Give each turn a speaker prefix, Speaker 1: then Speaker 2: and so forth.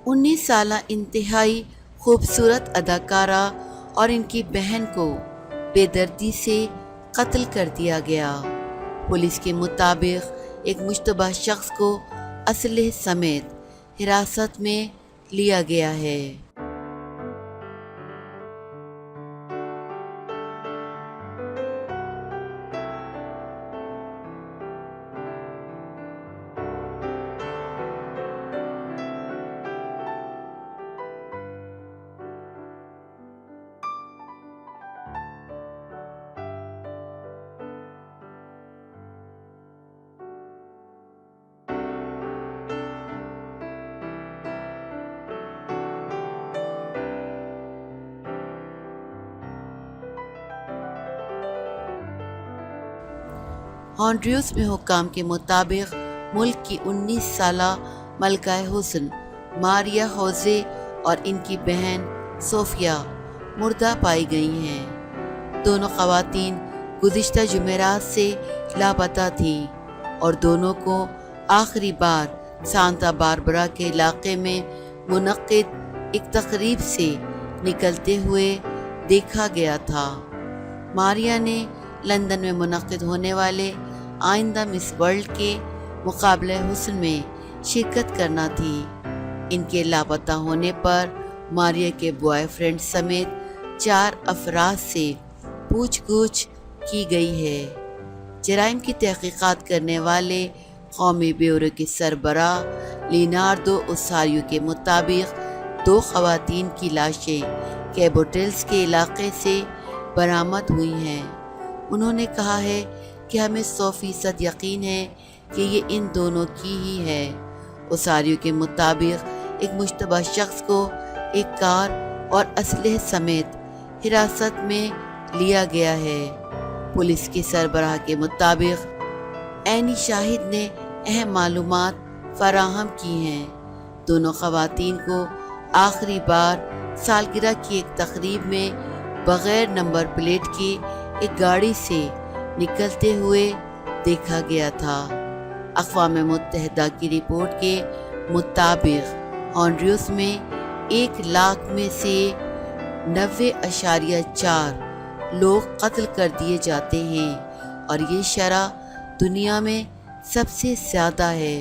Speaker 1: 19 سالہ انتہائی خوبصورت اداکارہ اور ان کی بہن کو بے دردی سے قتل کر دیا گیا۔ پولیس کے مطابق ایک مشتبہ شخص کو اسلحے سمیت حراست میں لیا گیا ہے۔ ہانڈریوس میں حکام کے مطابق ملک کی 19 سالہ ملکہ حسن ماریا ہوزے اور ان کی بہن صوفیا مردہ پائی گئی ہیں۔ دونوں خواتین گزشتہ جمعرات سے لاپتہ تھیں اور دونوں کو آخری بار سانتا باربرا کے علاقے میں منعقد ایک تقریب سے نکلتے ہوئے دیکھا گیا تھا۔ ماریا نے لندن میں منعقد ہونے والے آئندہ مس ورلڈ کے مقابلہ حسن میں شرکت کرنا تھی۔ ان کے لاپتہ ہونے پر ماریا کے بوائے فرینڈ سمیت 4 افراد سے پوچھ گچھ کی گئی ہے۔ جرائم کی تحقیقات کرنے والے قومی بیورو کے سربراہ لینارڈو اوساریو کے مطابق 2 خواتین کی لاشیں کیبوٹیلز کے علاقے سے برآمد ہوئی ہیں۔ انہوں نے کہا ہے کہ ہمیں 100% یقین ہے کہ یہ ان دونوں کی ہی ہے۔ اوساریو کے مطابق ایک مشتبہ شخص کو ایک کار اور اسلحے سمیت حراست میں لیا گیا ہے۔ پولیس کے سربراہ کے مطابق عینی شاہد نے اہم معلومات فراہم کی ہیں۔ دونوں خواتین کو آخری بار سالگرہ کی ایک تقریب میں بغیر نمبر پلیٹ کے ایک گاڑی سے نکلتے ہوئے دیکھا گیا تھا۔ اقوام متحدہ کی رپورٹ کے مطابق ہانڈریوس میں 1 لاکھ میں سے 90.4 لوگ قتل کر دیے جاتے ہیں اور یہ شرح دنیا میں سب سے زیادہ ہے۔